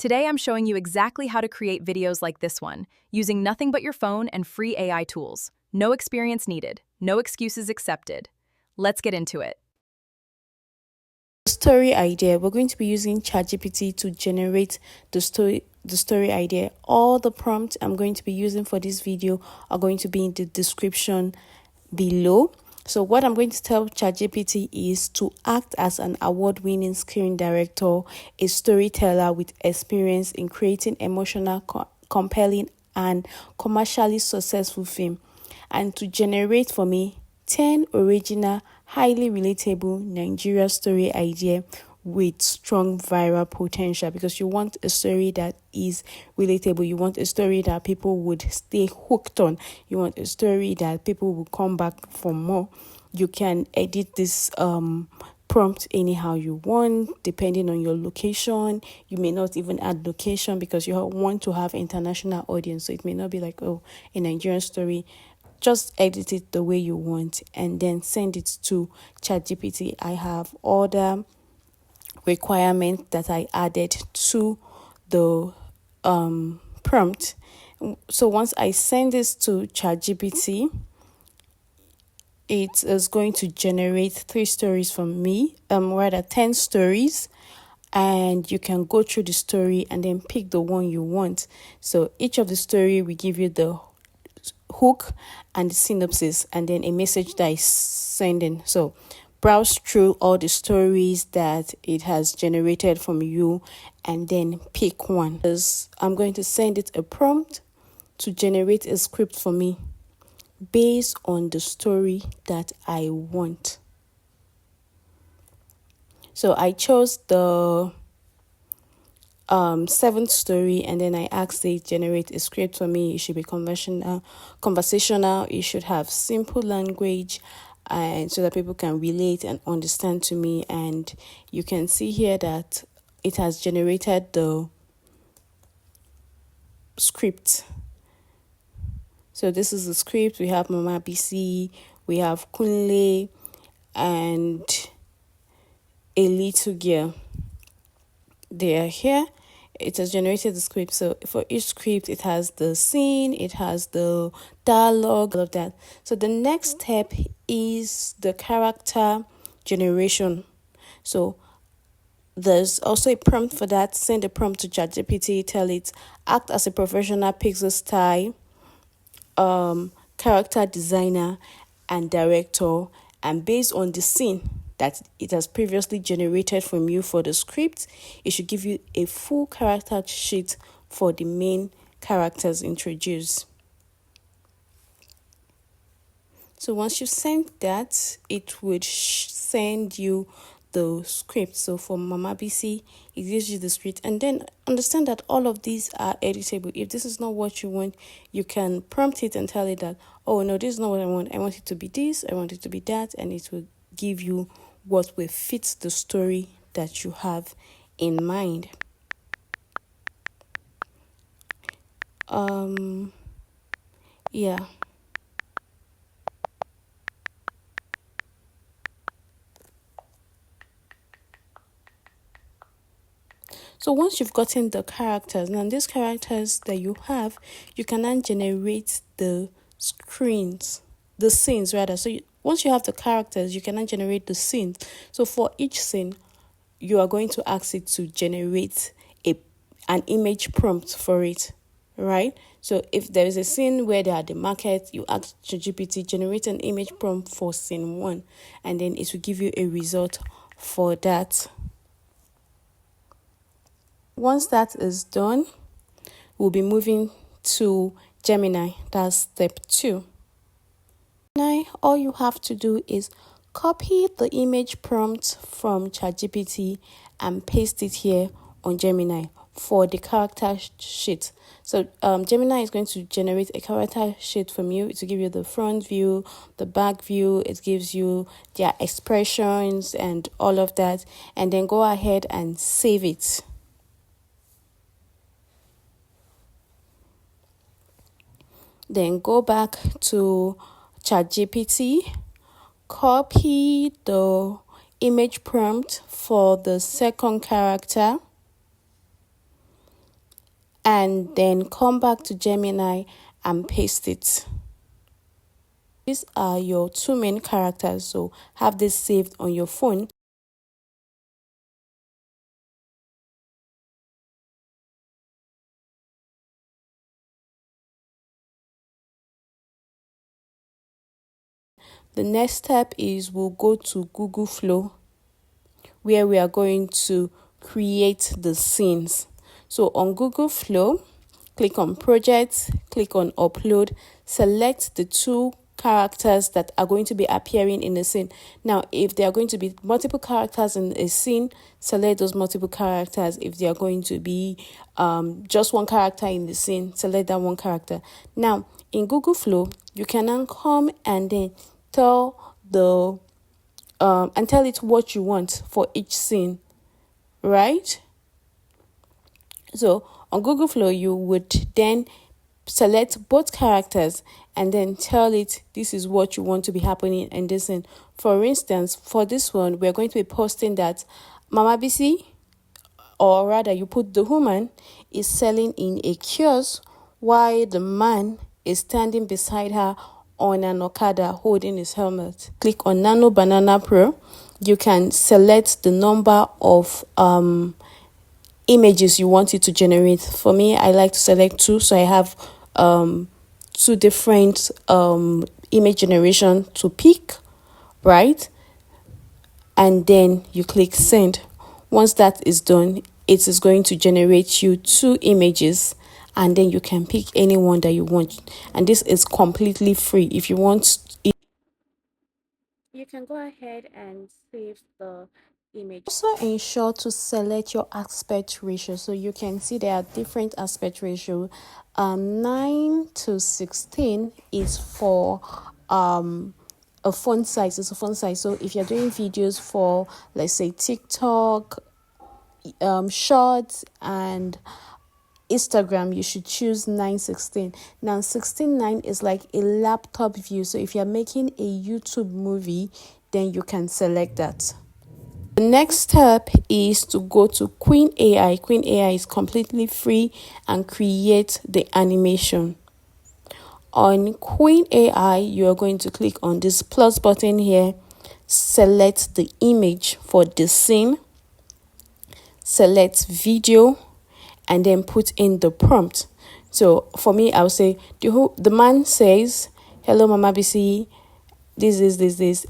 Today I'm showing you exactly how to create videos like this one, using nothing but your phone and free AI tools. No experience needed, no excuses accepted. Let's get into it. Story idea. We're going to be using ChatGPT to generate the story idea. All the prompts I'm going to be using for this video are going to be in the description below. So what I'm going to tell ChatGPT is to act as an award-winning screen director, a storyteller with experience in creating emotional, compelling and commercially successful film, and to generate for me 10 original, highly relatable Nigeria story idea with strong viral potential, because you want a story that is relatable. You want a story that people would stay hooked on. You want a story that people will come back for more. You can edit this prompt anyhow you want, depending on your location. You may not even add location because you want to have international audience, so it may not be like, oh, a Nigerian story. Just edit it the way you want and then send it to ChatGPT. I have all the requirements that I added to the prompt. So once I send this to ChatGPT, it is going to generate 3 stories from me, rather 10 stories, and you can go through the story and then pick the one you want. So each of the story will give you the hook and the synopsis and then a message that is sending. So browse through all the stories that it has generated from you and then pick one. I'm going to send it a prompt to generate a script for me based on the story that I want. So I chose the 7th story, and then I asked it generate a script for me. It should be conversational. It should have simple language, and so that people can relate and understand to me. And you can see here that it has generated the script. So this is the script. We have Mama BC, we have Kunle, and a little girl. They are here. It has generated the script. So for each script, it has the scene, it has the dialogue, all of that. So the next step is the character generation. So there's also a prompt for that. Send a prompt to ChatGPT, tell it, act as a professional pixel style, character designer and director, and based on the scene that it has previously generated from you for the script, it should give you a full character sheet for the main characters introduced. So once you send that, it would send you the script. So for Mama BC, it gives you the script, and then understand that all of these are editable. If this is not what you want, you can prompt it and tell it that, oh no, this is not what I want. I want it to be this, I want it to be that, and it will give you what will fit the story that you have in mind. Yeah. So once you've gotten the characters, now these characters that you have, you can then generate the scenes rather. So once you have the characters, you can then generate the scenes. So for each scene, you are going to ask it to generate an image prompt for it, right? So if there is a scene where they are at the market, you ask ChatGPT generate an image prompt for scene 1, and then it will give you a result for that. Once that is done, we'll be moving to Gemini. That's step 2. Now, all you have to do is copy the image prompt from ChatGPT and paste it here on Gemini for the character sheet. So Gemini is going to generate a character sheet from you. It will give you the front view, the back view. It gives you their expressions and all of that. And then go ahead and save it. Then go back to ChatGPT, copy the image prompt for the second character, and then come back to Gemini and paste it. These are your two main characters, so have this saved on your phone. The next step is we'll go to Google Flow, where we are going to create the scenes. So on Google Flow, click on Project, click on Upload, select the two characters that are going to be appearing in the scene. Now, if there are going to be multiple characters in a scene, select those multiple characters. If there are going to be just one character in the scene, select that one character. Now, in Google Flow, you can now come and then tell tell it what you want for each scene, right? So on Google Flow, you would then select both characters and then tell it this is what you want to be happening in this scene. For instance, for this one, we're going to be posting that Mama BC, or rather you put the woman, is selling in a kiosk while the man is standing beside her on an Okada holding his helmet. Click on Nano Banana Pro. You can select the number of images you want it to generate. For me, I like to select two, so I have two different image generation to pick, right? And then you click send. Once that is done, it is going to generate you two images, and then you can pick any one that you want. And this is completely free. If you want it, you can go ahead and save the image. Also ensure to select your aspect ratio. So you can see there are different aspect ratio. 9:16 is for a font size. It's a font size. So if you're doing videos for, let's say, TikTok, shorts, and Instagram, you should choose 9:16. Now 16:9 is like a laptop view. So if you're making a YouTube movie, then you can select that. The next step is to go to Queen AI. Queen AI is completely free and create the animation. On Queen AI, you are going to click on this plus button here, select the image for the scene, select video, and then put in the prompt. So for me, I'll say the man says, "Hello, Mama BC, this,"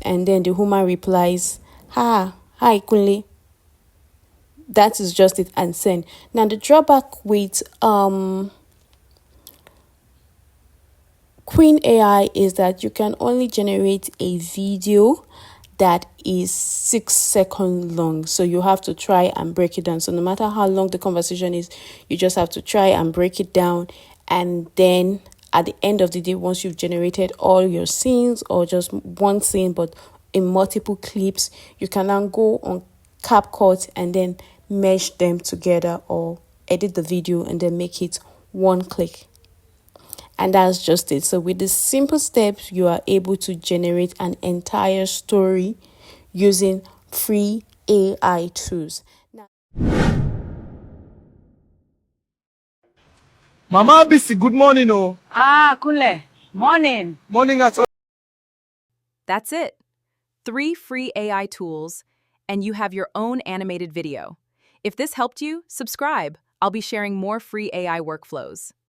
and then the woman replies, Hi, Kunle." That is just it, and send. Now the drawback with Queen AI is that you can only generate a video that is 6 seconds long. So you have to try and break it down. So no matter how long the conversation is, you just have to try and break it down. And then at the end of the day, once you've generated all your scenes or just one scene, but in multiple clips, you can now go on CapCut and then mesh them together or edit the video and then make it one click. And that's just it. So with the simple steps, you are able to generate an entire story using free AI tools. Now, Mama BC, good morning, oh. Kunle, morning. Morning at all. That's it. 3 free AI tools, and you have your own animated video. If this helped you, subscribe. I'll be sharing more free AI workflows.